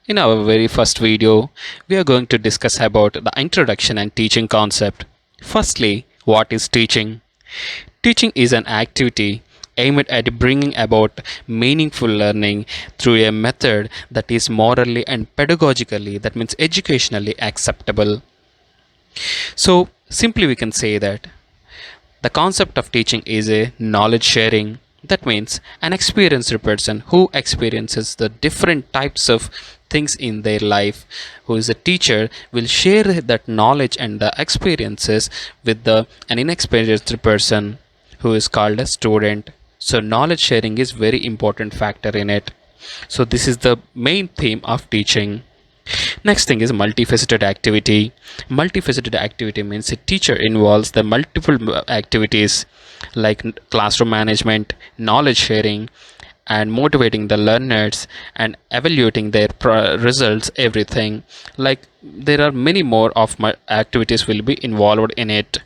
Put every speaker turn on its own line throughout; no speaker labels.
In our very first video, we are going to discuss about the introduction and teaching concept. Firstly, what is teaching? Teaching is an activity aimed at bringing about meaningful learning through a method that is morally and pedagogically, that means educationally acceptable. So, simply we can say that the concept of teaching is a knowledge sharing. That means an experienced person who experiences the different types of things in their life, who is a teacher, will share that knowledge and the experiences with an inexperienced person who is called a student. So knowledge sharing is very important factor in it. So this is the main theme of teaching. Next thing is multifaceted activity. Multifaceted activity means a teacher involves the multiple activities like classroom management, knowledge sharing, and motivating the learners and evaluating their results, everything. Like there are many more of my activities will be involved in it.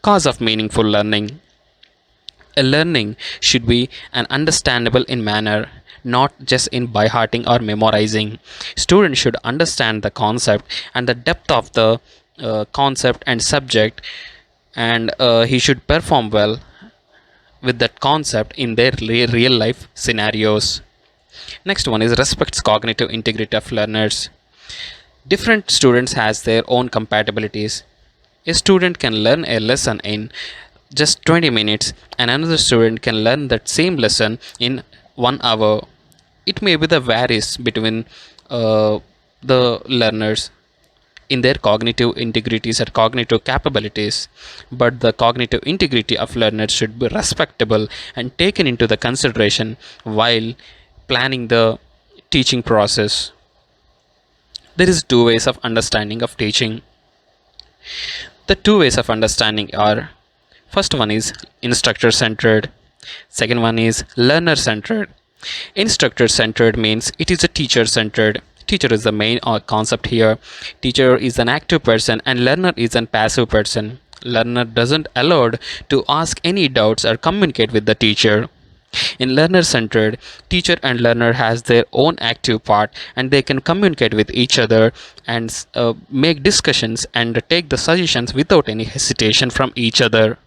Cause of meaningful learning. A learning should be an understandable in manner, not just in by hearting or memorizing. Students should understand the concept and the depth of the concept and subject, and he should perform well with that concept in their real life scenarios. Next one is respects cognitive integrity of learners. Different students has their own compatibilities. A student can learn a lesson in just 20 minutes and another student can learn that same lesson in 1 hour. It may be the varies between the learners in their cognitive integrities or cognitive capabilities, but the cognitive integrity of learners should be respectable and taken into the consideration while planning the teaching process. There is two ways of understanding of teaching. The two ways of understanding are: first one is instructor centered, second one is learner centered. Instructor centered means it is a teacher centered. Teacher is the main concept here. Teacher is an active person and learner is an passive person. Learner doesn't allowed to ask any doubts or communicate with the teacher. In learner centered, teacher and learner has their own active part and they can communicate with each other and make discussions and take the suggestions without any hesitation from each other.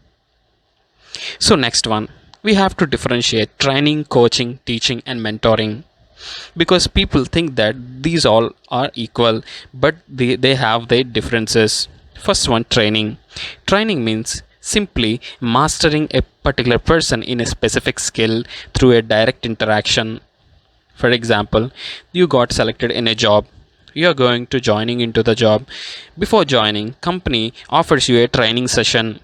So next one, we have to differentiate training, coaching, teaching and mentoring, because people think that these all are equal, but they have their differences. First one, training. Training means simply mastering a particular person in a specific skill through a direct interaction. For example, you got selected in a job, you are going to joining into the job. Before joining, company offers you a training session.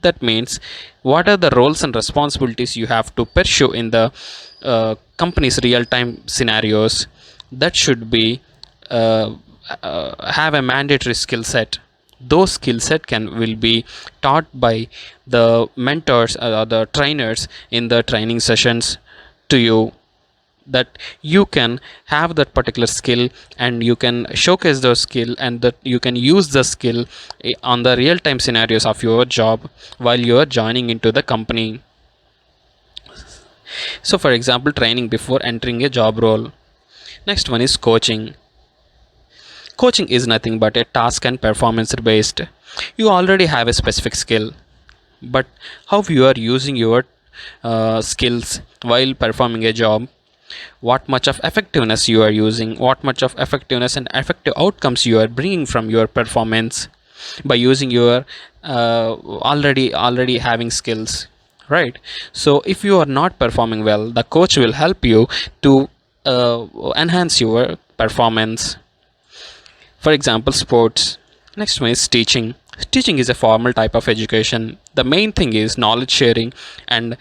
That means what are the roles and responsibilities you have to pursue in the company's real time scenarios. That should be uh, have a mandatory skill set. Those skill set can will be taught by the mentors or the trainers in the training sessions to you, that you can have that particular skill and you can showcase those skill and that you can use the skill on the real time scenarios of your job while you are joining into the company. So for example, training before entering a job role. Next one is coaching. Coaching is nothing but a task and performance based. You already have a specific skill, but how you are using your skills while performing a job, what much of effectiveness you are using, what much of effectiveness and effective outcomes you are bringing from your performance by using your already having skills, right? So if you are not performing well, the coach will help you to enhance your performance. For example, sports. Next one is teaching. Teaching is a formal type of education. The main thing is knowledge sharing and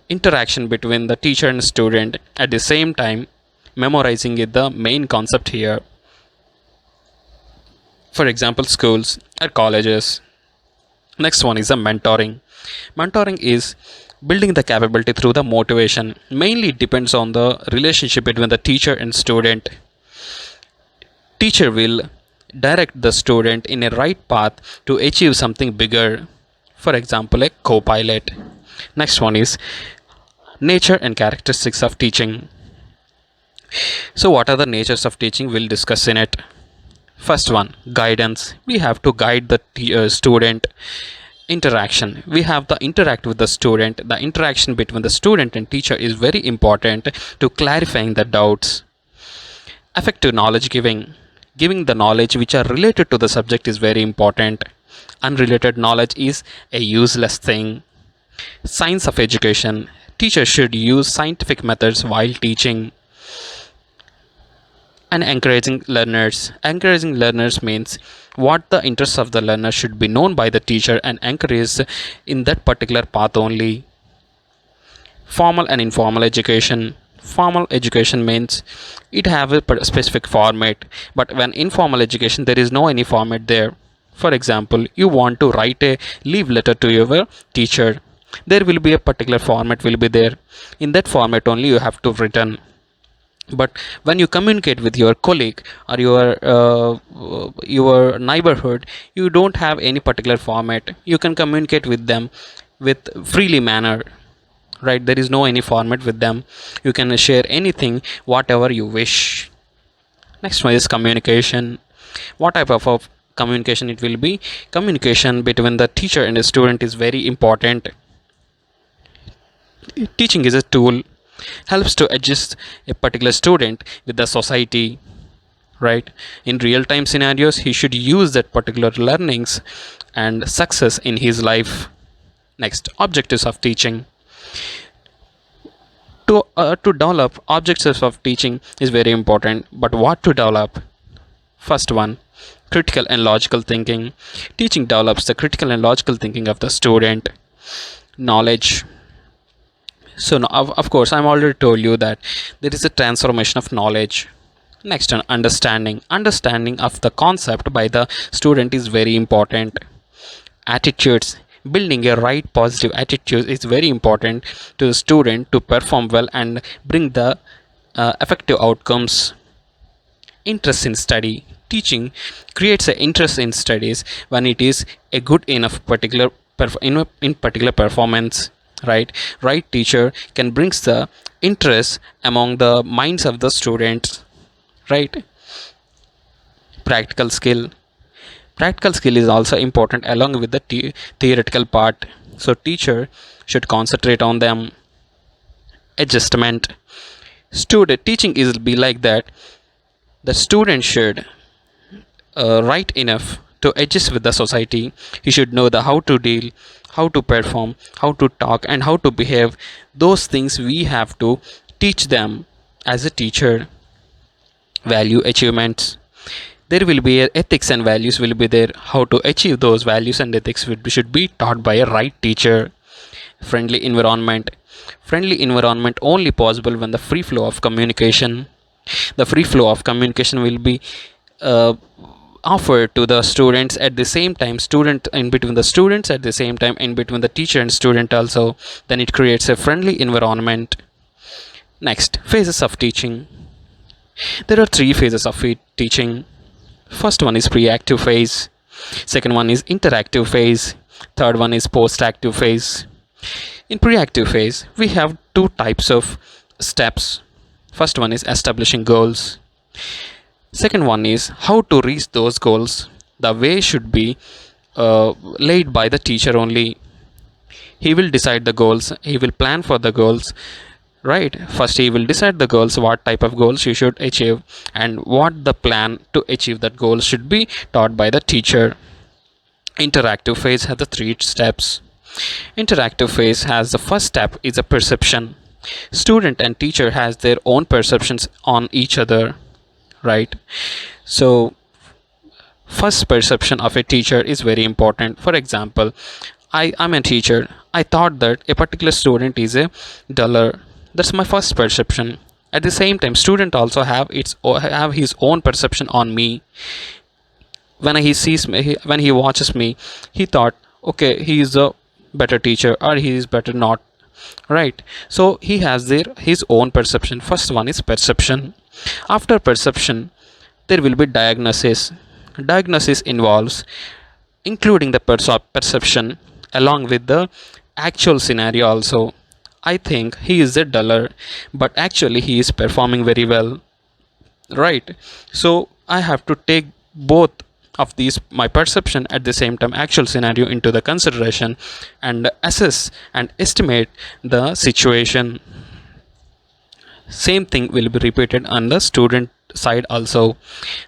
interaction between the teacher and student. At the same time, memorizing is the main concept here. For example, schools or colleges. Next one is a mentoring. Mentoring is building the capability through the motivation. Mainly it depends on the relationship between the teacher and student. Teacher will direct the student in a right path to achieve something bigger. For example, a co-pilot. Next one is nature and characteristics of teaching. So what are the natures of teaching? We'll discuss in it. First one, guidance. We have to guide the student. Interaction. We have to interact with the student. The interaction between the student and teacher is very important to clarifying the doubts. Effective knowledge giving. Giving the knowledge which are related to the subject is very important. Unrelated knowledge is a useless thing. Science of education. Teachers should use scientific methods while teaching. And encouraging learners. Encouraging learners means what the interests of the learner should be known by the teacher and encouraged in that particular path only. Formal and informal education. Formal education means it have a specific format, but when informal education there is no any format there. For example, you want to write a leave letter to your teacher, there will be a particular format will be there. In that format only you have to written. But when you communicate with your colleague or your neighborhood, you don't have any particular format, you can communicate with them with freely manner, right? There is no any format with them, you can share anything whatever you wish. Next one is communication. What type of communication it will be? Communication between the teacher and the student is very important. Teaching is a tool, helps to adjust a particular student with the society, right? In real time scenarios he should use that particular learnings and success in his life. Next, objectives of teaching. To develop objectives of teaching is very important, but what to develop? First one, critical and logical thinking. Teaching develops the critical and logical thinking of the student. Knowledge. So now, of course I'm already told you that there is a transformation of knowledge. Next one, understanding. Understanding of the concept by the student is very important. Attitudes. Building a right positive attitude is very important to the student to perform well and bring the effective outcomes. Interest in study. Teaching creates an interest in studies when it is a good enough particular in particular performance, right? Right teacher can brings the interest among the minds of the students, right? Practical skill. Practical skill is also important along with the theoretical part, so teacher should concentrate on them. Adjustment. Student teaching is be like that, the student should right enough to adjust with the society. He should know the how to deal, how to perform, how to talk and how to behave. Those things we have to teach them as a teacher. Value achievements. There will be ethics and values will be there, how to achieve those values and ethics should be taught by a right teacher. Friendly environment. Friendly environment only possible when the free flow of communication. The free flow of communication will be uh, offered to the students at the same time, student in between the students, at the same time in between the teacher and student also, then it creates a friendly environment. Next, phases of teaching. There are three phases of teaching. First one is pre-active phase, second one is interactive phase, third one is post-active phase. In pre-active phase we have two types of steps. First one is establishing goals, second one is how to reach those goals. The way should be laid by the teacher only. He will decide the goals, he will plan for the goals, right? First he will decide the goals, what type of goals you should achieve and what the plan to achieve that goal should be taught by the teacher. Interactive phase has the three steps. Interactive phase has the first step is a perception. Student and teacher has their own perceptions on each other, right? So first perception of a teacher is very important. For example, I'm a teacher, I thought that a particular student is a duller. That's my first perception. At the same time student also have his own perception on me. When he sees me, when he watches me, he thought okay, he is a better teacher or he is better not, right? So he has his own perception. First one is perception. After perception there will be diagnosis. Diagnosis involves including the perception along with the actual scenario also. I think he is a duller, but actually he is performing very well, right? So I have to take both of these, my perception at the same time actual scenario, into the consideration and assess and estimate the situation. Same thing will be repeated on the student side also.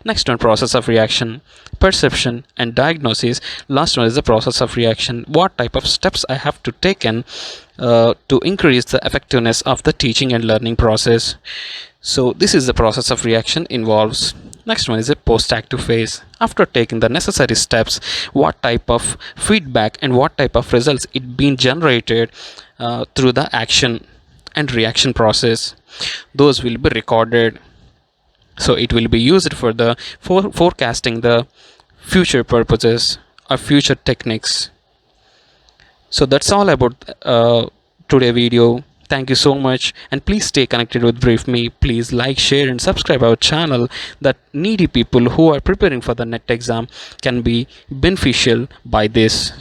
Next one, process of reaction, perception and diagnosis. Last one is the process of reaction. What type of steps I have to taken to increase the effectiveness of the teaching and learning process. So this is the process of reaction involves. Next one is a post-active phase. After taking the necessary steps, what type of feedback and what type of results it been generated through the action and reaction process, those will be recorded. So it will be used for the forecasting the future purposes or future techniques. So that's all about today video. Thank you so much, and please stay connected with BriefMe. Please like, share and subscribe our channel, that needy people who are preparing for the NET exam can be beneficial by this.